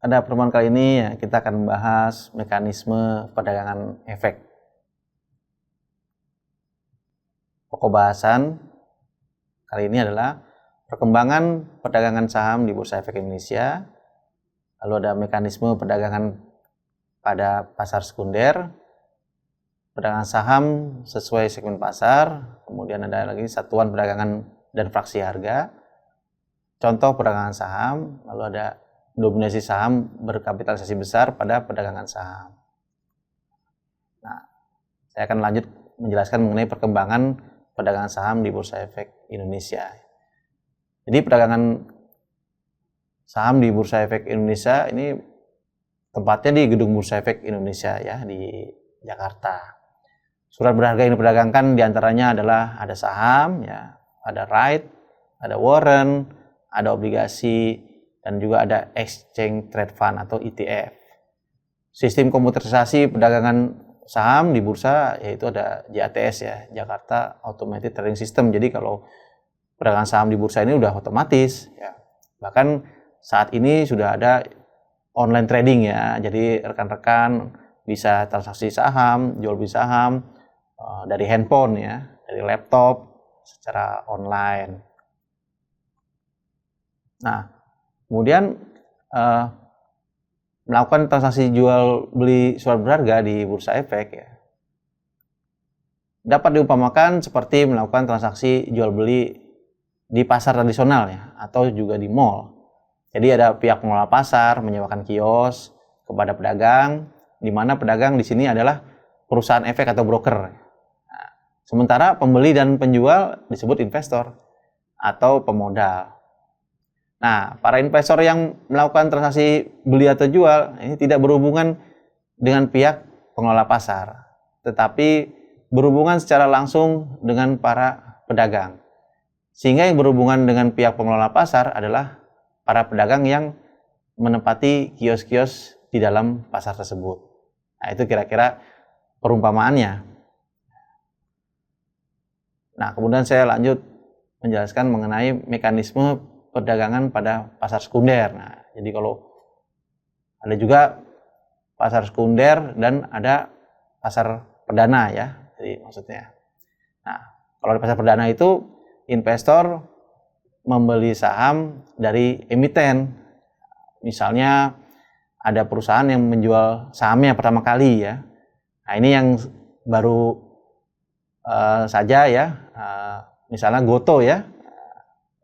Pada pertemuan kali ini ya, kita akan membahas mekanisme perdagangan efek. Pokok bahasan kali ini adalah perkembangan perdagangan saham di Bursa Efek Indonesia, lalu ada mekanisme perdagangan pada pasar sekunder, perdagangan saham sesuai segmen pasar, kemudian ada lagi satuan perdagangan dan fraksi harga, contoh perdagangan saham, lalu ada dominasi saham berkapitalisasi besar pada perdagangan saham. Nah, saya akan lanjut menjelaskan mengenai perkembangan perdagangan saham di Bursa Efek Indonesia. Jadi perdagangan saham di Bursa Efek Indonesia ini tempatnya di Gedung Bursa Efek Indonesia ya, di Jakarta. Surat berharga yang diperdagangkan diantaranya adalah ada saham, ya, ada right, ada warrant, ada obligasi, dan juga ada exchange trade fund atau ETF. Sistem komputerisasi perdagangan saham di bursa yaitu ada JATS ya, Jakarta Automated Trading System. Jadi kalau perdagangan saham di bursa ini udah otomatis ya. Bahkan saat ini sudah ada online trading ya. Jadi rekan-rekan bisa transaksi saham, jual beli saham dari handphone ya, dari laptop secara online. Nah, kemudian melakukan transaksi jual beli surat berharga di Bursa Efek ya, dapat diumpamakan seperti melakukan transaksi jual beli di pasar tradisional ya, atau juga di mall. Jadi ada pihak pengelola pasar menyewakan kios kepada pedagang, di mana pedagang di sini adalah perusahaan efek atau broker. Nah, sementara pembeli dan penjual disebut investor atau pemodal. Nah, para investor yang melakukan transaksi beli atau jual ini tidak berhubungan dengan pihak pengelola pasar, tetapi berhubungan secara langsung dengan para pedagang. Sehingga yang berhubungan dengan pihak pengelola pasar adalah para pedagang yang menempati kios-kios di dalam pasar tersebut. Nah, itu kira-kira perumpamaannya. Nah, kemudian saya lanjut menjelaskan mengenai mekanisme perdagangan pada pasar sekunder. Nah, jadi kalau ada juga pasar sekunder dan ada pasar perdana ya, jadi maksudnya. Nah, kalau di pasar perdana itu investor membeli saham dari emiten. Misalnya ada perusahaan yang menjual sahamnya pertama kali ya. Nah, ini yang baru saja ya, misalnya Goto ya,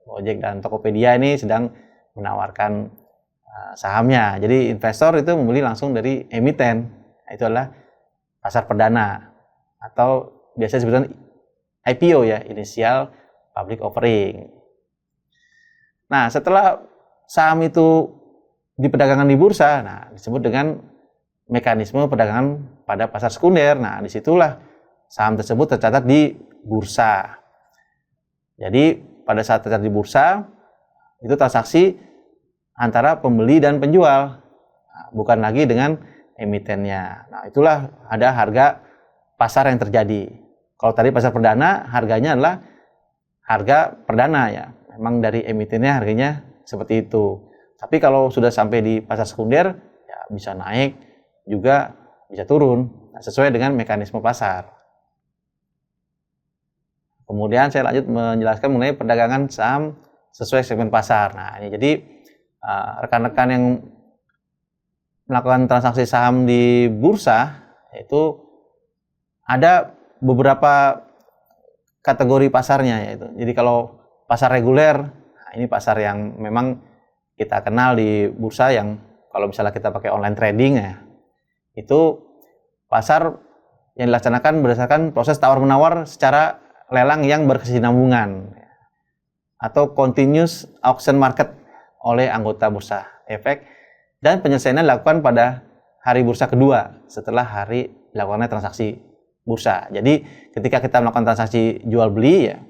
Gojek dan Tokopedia ini sedang menawarkan sahamnya. Jadi investor itu membeli langsung dari emiten. Nah, itu adalah pasar perdana atau biasa disebutkan IPO ya, Initial Public Offering. Nah, setelah saham itu diperdagangkan di bursa, nah disebut dengan mekanisme perdagangan pada pasar sekunder. Nah, disitulah saham tersebut tercatat di bursa. Jadi pada saat tercatat di bursa, itu transaksi antara pembeli dan penjual, bukan lagi dengan emitennya. Nah, itulah ada harga pasar yang terjadi. Kalau tadi pasar perdana, harganya adalah harga perdana ya. Memang dari emitennya harganya seperti itu. Tapi kalau sudah sampai di pasar sekunder, ya bisa naik, juga bisa turun, sesuai dengan mekanisme pasar. Kemudian saya lanjut menjelaskan mengenai perdagangan saham sesuai segmen pasar. Nah, ini jadi rekan-rekan yang melakukan transaksi saham di bursa itu ada beberapa kategori pasarnya yaitu. Jadi kalau pasar reguler, nah ini pasar yang memang kita kenal di bursa yang kalau misalnya kita pakai online trading ya, itu pasar yang dilaksanakan berdasarkan proses tawar-menawar secara lelang yang berkesinambungan atau continuous auction market oleh anggota Bursa Efek, dan penyelesaiannya dilakukan pada hari bursa kedua setelah hari dilakukannya transaksi bursa. Jadi ketika kita melakukan transaksi jual beli ya,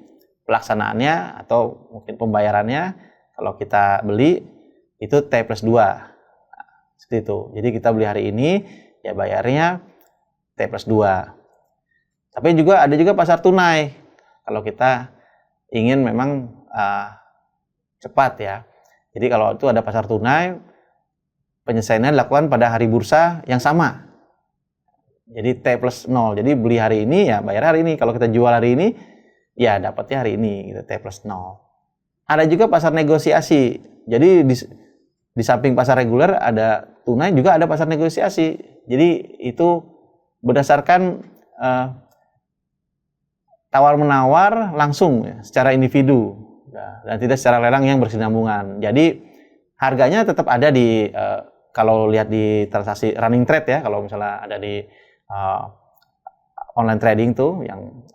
pelaksanaannya atau mungkin pembayarannya kalau kita beli itu T+2. Nah, seperti itu. Jadi kita beli hari ini ya bayarnya T+2. Tapi juga ada juga pasar tunai. Kalau kita ingin memang cepat ya. Jadi kalau itu ada pasar tunai, penyelesaiannya dilakukan pada hari bursa yang sama. Jadi T plus 0. Jadi beli hari ini ya bayar hari ini. Kalau kita jual hari ini ya dapatnya hari ini gitu, T plus 0. Ada juga pasar negosiasi. Jadi di samping pasar reguler ada tunai, juga ada pasar negosiasi. Jadi itu berdasarkan tawar-menawar langsung ya, secara individu dan tidak secara lelang yang berkesinambungan. Jadi harganya tetap ada di kalau lihat di transaksi running trade ya, kalau misalnya ada di online trading tuh yang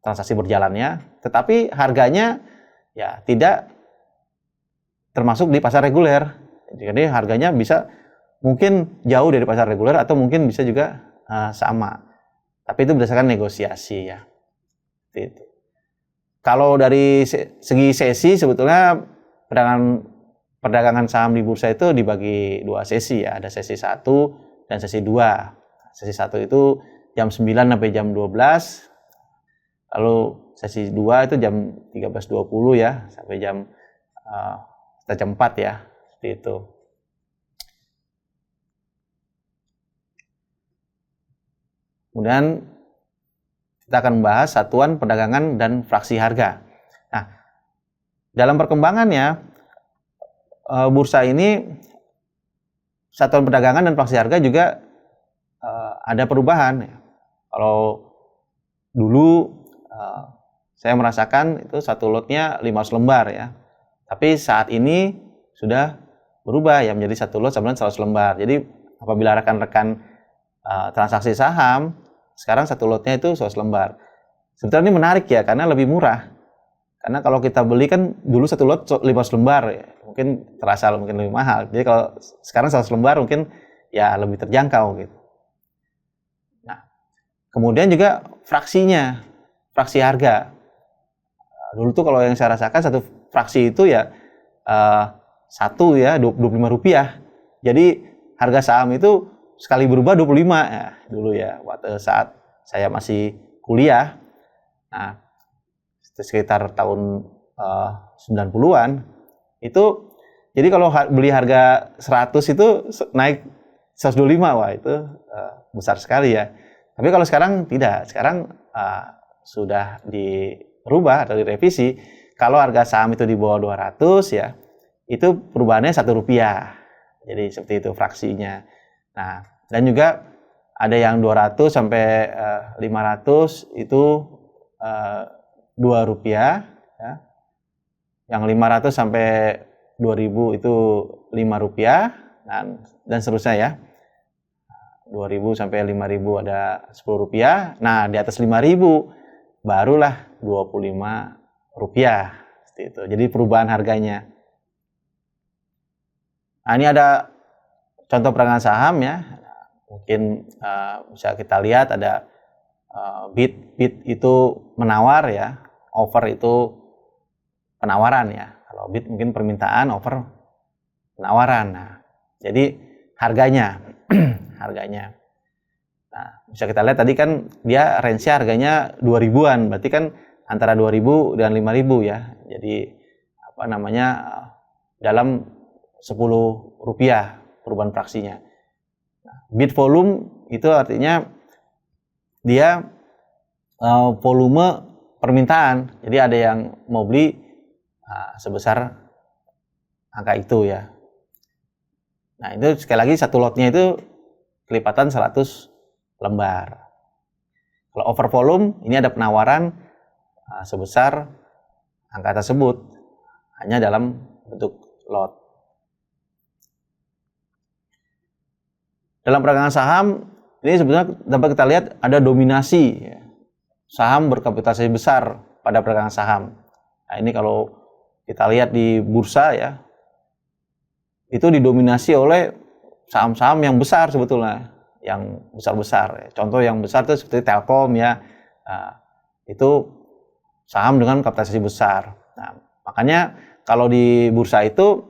transaksi berjalannya, tetapi harganya ya tidak termasuk di pasar reguler. Jadi harganya bisa mungkin jauh dari pasar reguler atau mungkin bisa juga sama. Tapi itu berdasarkan negosiasi ya. Itu. Kalau dari segi sesi sebetulnya perdagangan saham di bursa itu dibagi dua sesi ya. Ada sesi 1 dan sesi 2. Sesi 1 itu jam 9 sampai jam 12. Lalu sesi 2 itu jam 13.20 ya sampai jam 4 ya. Seperti itu. Kemudian kita akan membahas satuan perdagangan dan fraksi harga. Nah, dalam perkembangannya bursa ini satuan perdagangan dan fraksi harga juga ada perubahan. Kalau dulu saya merasakan itu satu lotnya 500 lembar ya. Tapi saat ini sudah berubah ya menjadi satu lot sama 100 lembar. Jadi apabila rekan-rekan transaksi saham sekarang satu lotnya itu 100 lembar. Sebetulnya ini menarik ya karena lebih murah. Karena kalau kita beli kan dulu satu lot 500 lembar ya, mungkin terasa mungkin lebih mahal. Jadi kalau sekarang 100 lembar mungkin ya lebih terjangkau gitu. Nah, kemudian juga fraksinya, fraksi harga. Dulu tuh kalau yang saya rasakan satu fraksi itu ya satu ya Rp25. Jadi harga saham itu sekali berubah 25 ya dulu ya waktu saat saya masih kuliah. Nah, sekitar tahun 90-an itu jadi kalau beli harga 100 itu naik 125, wah itu besar sekali ya. Tapi kalau sekarang tidak, sekarang sudah dirubah atau direvisi. Kalau harga saham itu di bawah 200 ya, itu perubahannya Rp1. Jadi seperti itu fraksinya. Nah, dan juga ada yang 200 sampai 500 itu Rp2 ya. Yang 500 sampai 2000 itu Rp5 dan seterusnya ya. 2000 sampai 5000 ada Rp10. Nah, di atas 5000 barulah Rp25. Seperti itu. Jadi perubahan harganya. Nah, ini ada contoh perdagangan saham ya. Mungkin bisa kita lihat ada bid itu menawar ya, offer itu penawaran ya. Kalau bid mungkin permintaan, offer penawaran. Nah, jadi harganya harganya. Nah, bisa kita lihat tadi kan dia range-nya harganya 2000-an, berarti kan antara 2000 dan 5000 ya. Jadi apa namanya dalam Rp10 perubahan fraksinya. Bid volume itu artinya dia volume permintaan. Jadi ada yang mau beli sebesar angka itu ya. Nah, itu sekali lagi satu lotnya itu kelipatan 100 lembar. Kalau over volume ini ada penawaran sebesar angka tersebut hanya dalam bentuk lot. Dalam perdagangan saham, ini sebenarnya dapat kita lihat ada dominasi ya. Saham berkapitalisasi besar pada perdagangan saham. Nah, ini kalau kita lihat di bursa ya, itu didominasi oleh saham-saham yang besar sebetulnya, yang besar-besar. Contoh yang besar itu seperti Telkom ya, itu saham dengan kapitalisasi besar. Nah, makanya kalau di bursa itu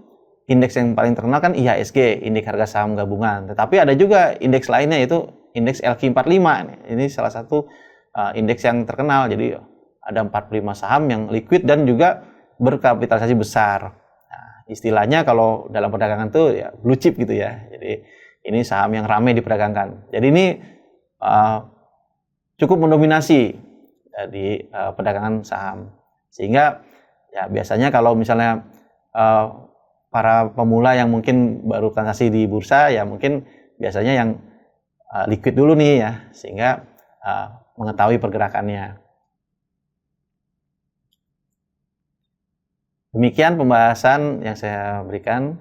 indeks yang paling terkenal kan IHSG, indeks harga saham gabungan. Tetapi ada juga indeks lainnya yaitu indeks LQ45. Ini salah satu indeks yang terkenal. Jadi ada 45 saham yang liquid dan juga berkapitalisasi besar. Nah, istilahnya kalau dalam perdagangan tuh ya blue chip gitu ya. Jadi ini saham yang ramai diperdagangkan. Jadi ini cukup mendominasi di perdagangan saham. Sehingga ya biasanya kalau misalnya para pemula yang mungkin baru transaksi di bursa ya mungkin biasanya yang liquid dulu nih ya, sehingga mengetahui pergerakannya. Demikian pembahasan yang saya berikan.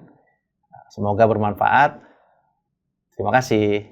Semoga bermanfaat. Terima kasih.